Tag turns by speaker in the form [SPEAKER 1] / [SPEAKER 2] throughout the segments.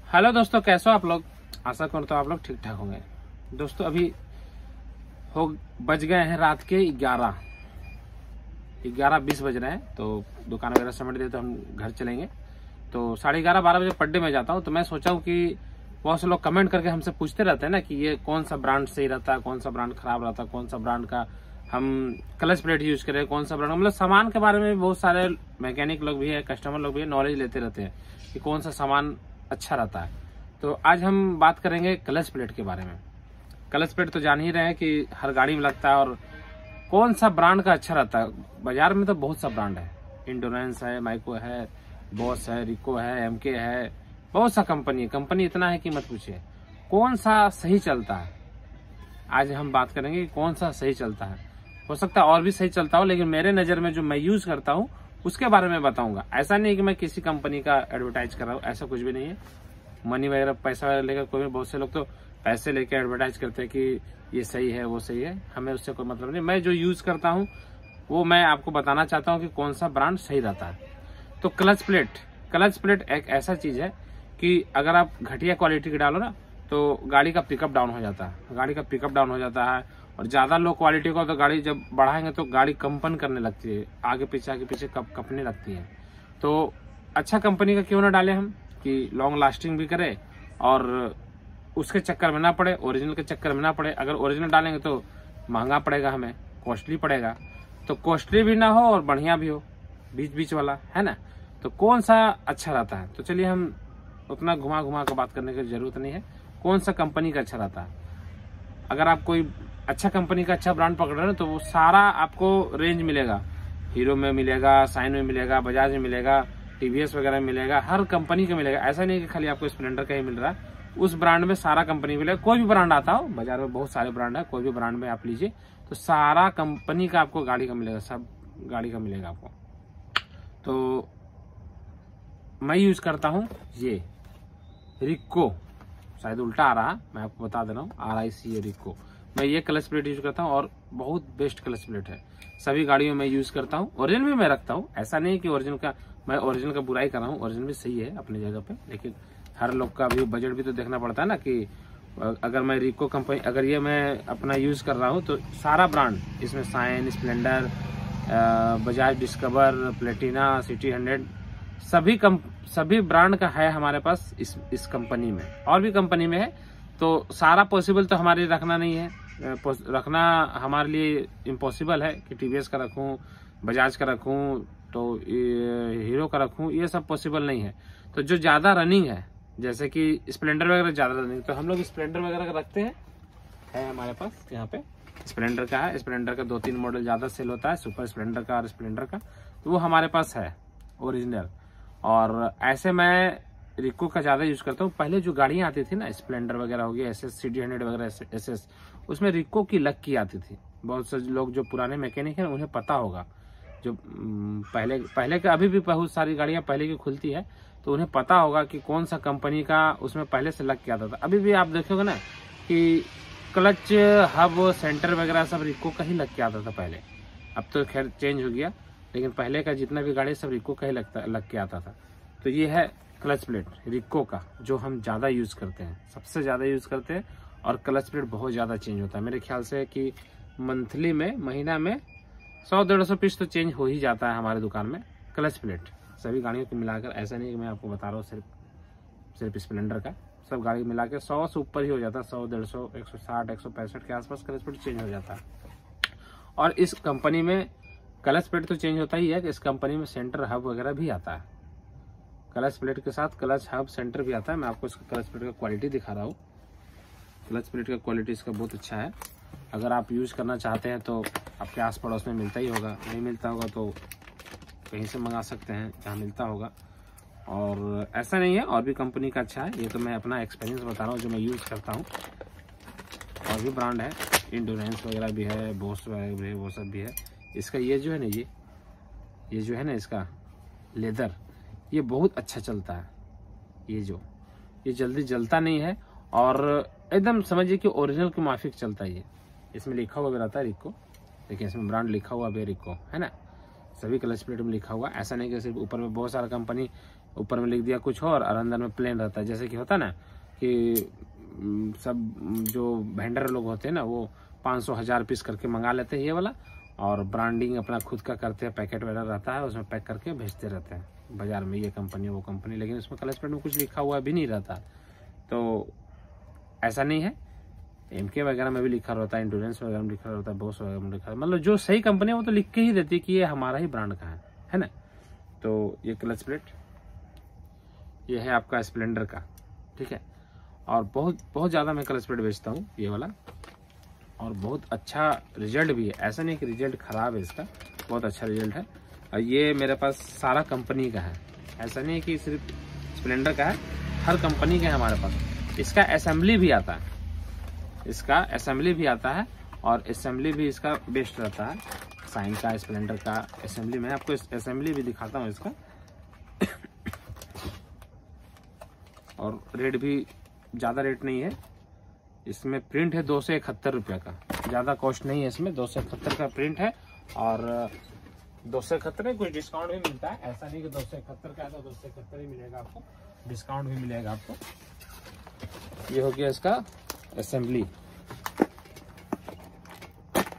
[SPEAKER 1] Hello दोस्तों, कैसे हो आप लोग। आशा करता हूँ आप लोग ठीक ठाक होंगे। दोस्तों अभी बज गए हैं रात के 11:20 बज रहे हैं। तो दुकान वगैरह समेट दे तो हम घर चलेंगे। तो 11:30-12 बजे पड्डे में जाता हूँ। तो मैं सोचा हूँ कि बहुत से लोग कमेंट करके हमसे पूछते रहते हैं ना कि ये कौन सा ब्रांड सही रहता है, कौन सा ब्रांड खराब रहता है, कौन सा ब्रांड का हम क्लच प्लेट यूज करें, कौन सा ब्रांड, मतलब सामान के बारे में बहुत सारे मैकेनिक लोग भी है, कस्टमर लोग भी है, नॉलेज लेते रहते हैं कि कौन सा सामान अच्छा रहता है। तो आज हम बात करेंगे क्लच प्लेट के बारे में। क्लच प्लेट तो जान ही रहे हैं कि हर गाड़ी में लगता है, और कौन सा ब्रांड का अच्छा रहता है। बाजार में तो बहुत सा ब्रांड है, इंडोरेंस है, माइको है, बॉस है, रिको है, एमके है, बहुत सा कंपनी इतना है कि मत पूछिए। कौन सा सही चलता है आज हम बात करेंगे कि कौन सा सही चलता है। हो सकता है और भी सही चलता हो, लेकिन मेरे नजर में जो मैं यूज करता हूँ उसके बारे में बताऊंगा। ऐसा नहीं कि मैं किसी कंपनी का एडवर्टाइज कर रहा हूँ, ऐसा कुछ भी नहीं है। मनी वगैरह पैसा वगैरह लेकर कोई, बहुत से लोग तो पैसे लेकर एडवर्टाइज करते हैं कि ये सही है वो सही है, हमें उससे कोई मतलब नहीं। मैं जो यूज करता हूँ वो मैं आपको बताना चाहता हूँ कि कौन सा ब्रांड सही रहता है। तो क्लच प्लेट एक ऐसा चीज है कि अगर आप घटिया क्वालिटी की डालो ना तो गाड़ी का पिकअप डाउन हो जाता है। और ज्यादा लो क्वालिटी का तो गाड़ी जब बढ़ाएंगे तो गाड़ी कंपन करने लगती है, आगे पीछे कंपनी लगती है। तो अच्छा कंपनी का क्यों ना डालें हम कि लॉन्ग लास्टिंग भी करे और उसके चक्कर में ना पड़े, ओरिजिनल के चक्कर में ना पड़े। अगर ओरिजिनल डालेंगे तो महंगा पड़ेगा, हमें कॉस्टली पड़ेगा। तो कॉस्टली भी ना हो और बढ़िया भी हो, बीच वाला है ना। तो कौन सा अच्छा रहता है, तो चलिए हम उतना घुमा कर बात करने की जरूरत नहीं है। कौन सा कंपनी का अच्छा रहता है, अगर आप कोई अच्छा कंपनी का अच्छा ब्रांड पकड़ रहे हो तो वो सारा आपको रेंज मिलेगा। हीरो में मिलेगा, साइन में मिलेगा, बजाज में मिलेगा, टीवीएस वगैरह में मिलेगा, हर कंपनी का मिलेगा। ऐसा नहीं कि खाली आपको स्प्लेंडर का ही मिल रहा है, उस ब्रांड में सारा कंपनी मिलेगा। कोई भी ब्रांड आता हो, बाजार में बहुत सारे ब्रांड है, कोई भी ब्रांड में आप लीजिए तो सारा कंपनी का आपको गाड़ी का मिलेगा, सब गाड़ी का मिलेगा आपको। तो मैं यूज करता हूँ ये रिको, शायद उल्टा आ रहा, मैं आपको बता दे रहा हूँ, RICO रिको। मैं ये क्लच प्लेट यूज करता हूँ और बहुत बेस्ट क्लच प्लेट है। सभी गाड़ियों में यूज करता हूँ, ओरिजिनल भी मैं रखता हूँ। ऐसा नहीं कि मैं ओरिजिनल का बुराई कर रहा हूँ, ओरिजिनल भी सही है अपनी जगह पे, लेकिन हर लोग का भी बजट भी तो देखना पड़ता है ना। कि अगर मैं रिको कंपनी, अगर ये मैं अपना यूज कर रहा हूँ तो सारा ब्रांड इसमें, Shine, Splendor, Bajaj Discover, Platina, CT 100, सभी ब्रांड का है हमारे पास इस कंपनी में। और भी कंपनी में है, तो सारा पॉसिबल तो हमारे लिए रखना नहीं है, रखना हमारे लिए इम्पॉसिबल है कि टीवीएस का रखूं, बजाज का रखूं, तो हीरो का रखूं, ये सब पॉसिबल नहीं है। तो जो ज्यादा रनिंग है, जैसे कि स्प्लेंडर वगैरह ज्यादा रनिंग, तो हम लोग स्प्लेंडर वगैरह का रखते हैं, है हमारे पास यहाँ पे स्प्लेंडर का है। स्प्लेंडर का 2-3 मॉडल ज्यादा सेल होता है, सुपर स्प्लेंडर का और स्प्लेंडर का, तो वो हमारे पास है ओरिजिनल। और ऐसे मैं रिको का ज्यादा यूज करता हूँ। पहले जो गाड़ियां आती थी ना, स्प्लेंडर वगैरह हो गया, SS, सिटी 100 वगैरह, SS, उसमें रिको की लग की आती थी। बहुत से लोग जो पुराने मैकेनिक हैं उन्हें पता होगा, जो पहले का, अभी भी बहुत सारी गाड़ियां पहले की खुलती है तो उन्हें पता होगा कि कौन सा कंपनी का उसमें पहले से लग के आता था। अभी भी आप देखोगे ना कि क्लच, हब, सेंटर वगैरह सब रिको का ही लग के आता था पहले। अब तो खैर चेंज हो गया, लेकिन पहले का जितना भी गाड़ी सब रिको का ही लग के आता था। तो ये है क्लच प्लेट रिको का, जो हम ज्यादा यूज करते हैं, सबसे ज्यादा यूज करते हैं। और क्लच प्लेट बहुत ज्यादा चेंज होता है, मेरे ख्याल से कि मंथली में, महीना में 100-150 पीस तो चेंज हो ही जाता है हमारे दुकान में क्लच प्लेट, सभी गाड़ियों को मिलाकर। ऐसा नहीं कि मैं आपको बता रहा हूँ सिर्फ स्प्लेंडर का, सब गाड़ी मिला के 100 से ऊपर ही हो जाता है। 100, 150, 160, 165 के आसपास क्लच प्लेट चेंज हो जाता है। और इस कंपनी में क्लच प्लेट तो चेंज होता ही है कि इस कंपनी में सेंटर, हब वगैरह भी आता है। क्लच प्लेट के साथ क्लच, हब, सेंटर भी आता है। मैं आपको इसका क्लच प्लेट का क्वालिटी दिखा रहा हूँ। क्लच प्लेट का क्वालिटी इसका बहुत अच्छा है। अगर आप यूज करना चाहते हैं तो आपके आस पड़ोस में मिलता ही होगा, नहीं मिलता होगा तो कहीं से मंगा सकते हैं जहाँ मिलता होगा। और ऐसा नहीं है, और भी कंपनी का अच्छा है। ये तो मैं अपना एक्सपीरियंस बता रहा हूँ जो मैं यूज करता हूँ। और भी ब्रांड है, इंडोरेंस वगैरह भी है, बॉस वगैरह भी है, वो सब भी है। इसका ये जो है ना, ये जो है ना इसका लेदर, ये बहुत अच्छा चलता है। ये जल्दी जलता नहीं है और एकदम समझिए कि ओरिजिनल के माफिक चलता है। ये इसमें लिखा हुआ भी रहता है रिको, देखिए इसमें ब्रांड लिखा हुआ भी रिको है ना, सभी क्लच प्लेट में लिखा हुआ। ऐसा नहीं कि सिर्फ ऊपर में बहुत सारा कंपनी ऊपर में लिख दिया कुछ और अंदर में प्लेन रहता है। जैसे कि होता है ना कि सब जो वेंडर लोग होते हैं ना वो 500-1000 पीस करके मंगा लेते हैं ये वाला, और ब्रांडिंग अपना खुद का करते हैं, पैकेट वगैरह रहता है उसमें पैक करके भेजते रहते हैं बाजार में, ये कंपनी वो कंपनी, लेकिन उसमें कलर स्प्रेड में कुछ लिखा हुआ भी नहीं रहता। तो ऐसा नहीं है, एमके वगैरह में भी लिखा रहता है, इंडोरेंस वगैरह में लिखा रहता है, बॉस वगैरह में लिखा, मतलब जो सही कंपनी है वो तो लिख के ही देती है कि ये हमारा ही ब्रांड का है ना। तो ये क्लच प्लेट ये है आपका स्प्लेंडर का, ठीक है। और बहुत ज़्यादा मैं क्लच प्लेट बेचता हूँ ये वाला, और बहुत अच्छा रिजल्ट भी है, ऐसा नहीं कि रिजल्ट ख़राब है, इसका बहुत अच्छा रिजल्ट है। और ये मेरे पास सारा कंपनी का है, ऐसा नहीं है कि सिर्फ स्प्लेंडर का है, हर कंपनी का है हमारे पास। इसका असेंबली भी आता है, इसका असेंबली भी आता है, और असेंबली भी इसका बेस्ट रहता है। साइन का, स्प्लेंडर का असेंबली, मैं आपको असेंबली भी दिखाता हूँ इसका। और रेट भी ज़्यादा रेट नहीं है, इसमें प्रिंट है 271 रुपये का, ज़्यादा कॉस्ट नहीं है इसमें, 271 का प्रिंट है। और 271 में कुछ डिस्काउंट भी मिलता है, ऐसा नहीं कि 271 का है तो 271 ही मिलेगा आपको, डिस्काउंट भी मिलेगा आपको। ये हो गया इसका असेंबली,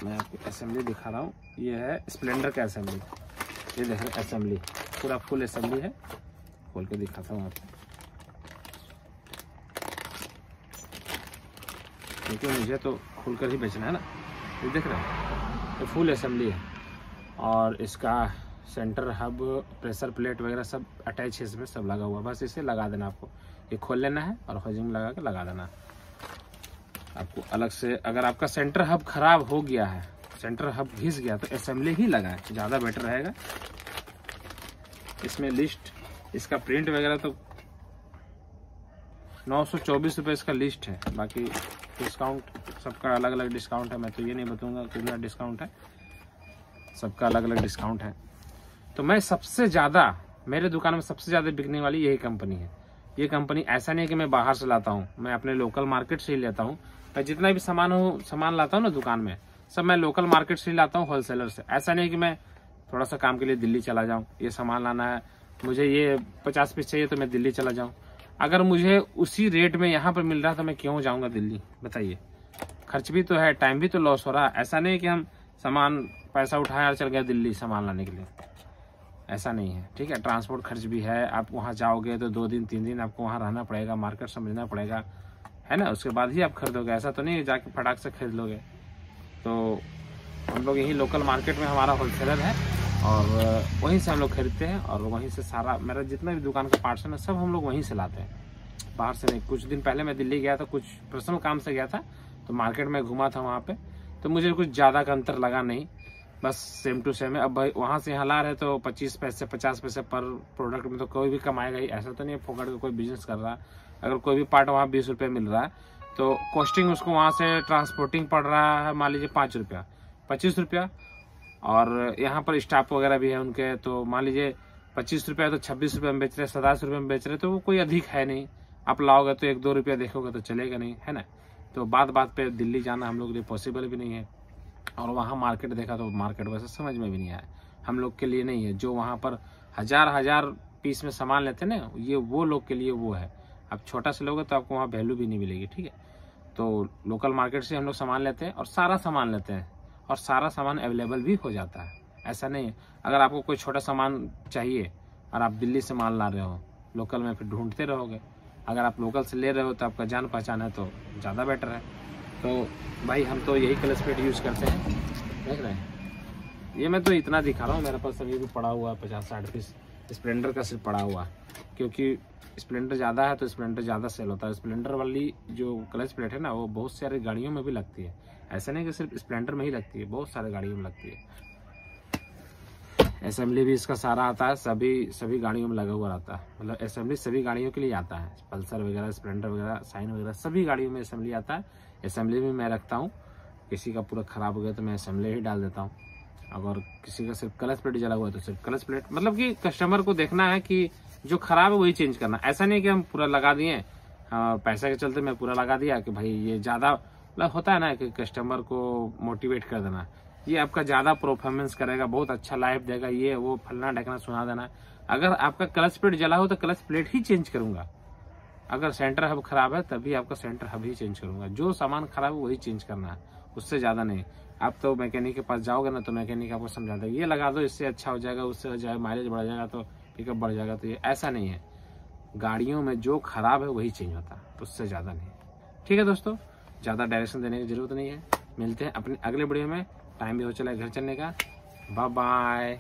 [SPEAKER 1] मैं आपको असेंबली दिखा रहा हूँ। ये है स्प्लेंडर का असेंबली, ये देख रहे असेंबली, पूरा फुल असेंबली है, खोल के दिखाता हूँ आपको, क्योंकि मुझे तो खुलकर ही बेचना है ना। ये देख रहे हैं, ये फुल असेंबली है, और इसका सेंटर हब, प्रेशर प्लेट वगैरह सब अटैच है इसमें, सब लगा हुआ, बस इसे लगा देना आपको, ये खोल लेना है और होजिंग में लगा के लगा देना आपको अलग से। अगर आपका सेंटर हब खराब हो गया है, सेंटर हब घिस गया, तो असेंबली ही लगाएं, ज़्यादा बेटर रहेगा। इसमें लिस्ट, इसका प्रिंट वगैरह तो 924 रुपये इसका लिस्ट है, बाकी डिस्काउंट सबका अलग अलग डिस्काउंट है, मैं तो ये नहीं बताऊंगा कितना डिस्काउंट है, सबका अलग अलग डिस्काउंट है। तो मैं सबसे ज़्यादा, मेरे दुकान में सबसे ज़्यादा बिकने वाली यही कंपनी है। ये कंपनी ऐसा नहीं है कि मैं बाहर से लाता हूँ, मैं अपने लोकल मार्केट से ही लेता हूँ। मैं जितना भी सामान लाता हूँ ना दुकान में, सब मैं लोकल मार्केट से ही लाता हूँ, होलसेलर से। ऐसा नहीं कि मैं थोड़ा सा काम के लिए दिल्ली चला जाऊँ, ये सामान लाना है मुझे, ये 50 पीस चाहिए तो मैं दिल्ली चला जाऊँ। अगर मुझे उसी रेट में यहाँ पर मिल रहा है तो मैं क्यों जाऊँगा दिल्ली, बताइए। खर्च भी तो है, टाइम भी तो लॉस हो रहा है। ऐसा नहीं कि हम सामान पैसा उठाया और चल गया दिल्ली सामान लाने के लिए, ऐसा नहीं है, ठीक है। ट्रांसपोर्ट खर्च भी है, आप वहाँ जाओगे तो 2 दिन 3 दिन आपको वहाँ रहना पड़ेगा, मार्केट समझना पड़ेगा, है ना, उसके बाद ही आप खरीदोगे। ऐसा तो नहीं जाके फटाक से खरीद लोगे। तो हम लोग यही लोकल मार्केट में हमारा होलसेलर है, और वहीं से हम लोग खरीदते हैं, और वहीं से सारा मेरा जितना भी दुकान का पार्ट्स है ना, सब हम लोग वहीं से लाते हैं, बाहर से नहीं। कुछ दिन पहले मैं दिल्ली गया था, कुछ पर्सनल काम से गया था, तो मार्केट में घूमा था वहाँ पे, तो मुझे कुछ ज़्यादा का अंतर लगा नहीं, बस सेम टू सेम है। अब भाई वहाँ से यहाँ ला रहे तो 25 पैसे 50 पैसे पर प्रोडक्ट में तो कोई भी कमाएगा ही, ऐसा तो नहीं है फोकट का कोई बिजनेस कर रहा है। अगर कोई भी पार्ट वहाँ 20 रुपये मिल रहा है, तो कॉस्टिंग उसको वहाँ से ट्रांसपोर्टिंग पड़ रहा है, मान लीजिए 5 रुपया 25 रुपया, और यहाँ पर स्टाफ वगैरह भी है उनके, तो मान लीजिए 25 रुपया तो 26 रुपये में बेच रहे, 27 रुपये में बेच रहे, तो वो कोई अधिक है नहीं। आप लाओगे तो 1-2 रुपया देखोगे तो चलेगा नहीं, है ना। तो बात पे दिल्ली जाना हम लोग के लिए पॉसिबल भी नहीं है, और वहाँ मार्केट देखा तो मार्केट वैसे समझ में भी नहीं आया, हम लोग के लिए नहीं है। जो वहाँ पर हजार पीस में सामान लेते हैं ना, ये वो लोग के लिए वो है। आप छोटा से लोगे तो आपको वहाँ वैल्यू भी नहीं मिलेगी, ठीक है। तो लोकल मार्केट से हम लोग सामान लेते हैं, और सारा सामान लेते हैं, और सारा सामान अवेलेबल भी हो जाता है। ऐसा नहीं है अगर आपको कोई छोटा सामान चाहिए और आप दिल्ली से माल ला रहे हो, लोकल में फिर ढूंढते रहोगे। अगर आप लोकल से ले रहे हो तो आपका जान पहचान है तो ज़्यादा बेटर है। तो भाई हम तो यही क्लच प्लेट यूज़ करते हैं, देख रहे हैं। ये मैं तो इतना दिखा रहा हूँ, मेरे पास अभी भी पड़ा हुआ है 50-60 पीस स्प्लेंडर का सिर्फ पड़ा हुआ, क्योंकि स्प्लेंडर ज़्यादा है तो स्प्लेंडर ज़्यादा सेल होता है। स्प्लेंडर वाली जो क्लच प्लेट है ना, वो बहुत सारी गाड़ियों में भी लगती है, ऐसा नहीं कि सिर्फ स्प्लेंडर में ही लगती है, बहुत सारे गाड़ियों में लगती है। असेंबली भी इसका सारा आता है, सभी गाड़ियों में लगा हुआ रहता है, मतलब असेंबली सभी गाड़ियों के लिए आता है, पल्सर वगैरह, स्प्लेंडर वगैरह, साइन वगैरह, सभी गाड़ियों में असेंबली आता है। असेंबली भी मैं रखता हूँ, किसी का पूरा ख़राब हो गया तो मैं असेंबली ही डाल देता हूँ। अगर किसी का सिर्फ क्लच प्लेट जला हुआ है तो सिर्फ क्लच प्लेट, मतलब कि कस्टमर को देखना है कि जो खराब है वही चेंज करना। ऐसा नहीं कि हम पूरा लगा दिए, पैसे के चलते मैं पूरा लगा दिया कि भाई ये ज़्यादा, मतलब होता है ना कि कस्टमर को मोटिवेट कर देना, ये आपका ज़्यादा परफॉर्मेंस करेगा, बहुत अच्छा लाइफ देगा, ये वो फलना ढकना सुना देना, अगर आपका क्लच प्लेट जला हो तो क्लच प्लेट ही चेंज करूंगा। अगर सेंटर हब खराब है तभी आपका सेंटर हब ही चेंज करूंगा। जो सामान खराब है वही चेंज करना है, उससे ज्यादा नहीं। आप तो मैकेनिक के पास जाओगे ना तो मैकेनिक आपको समझा देगा, ये लगा दो इससे अच्छा हो जाएगा, उससे हो जाएगा, माइलेज बढ़ जाएगा, तो पिकअप बढ़ जाएगा। तो ये ऐसा नहीं है, गाड़ियों में जो खराब है वही चेंज होता है, उससे ज्यादा नहीं। ठीक है दोस्तों, ज्यादा डायरेक्शन देने की जरूरत नहीं है। मिलते हैं अपने अगले वीडियो में। टाइम भी हो चला है घर चलने का। Bye bye.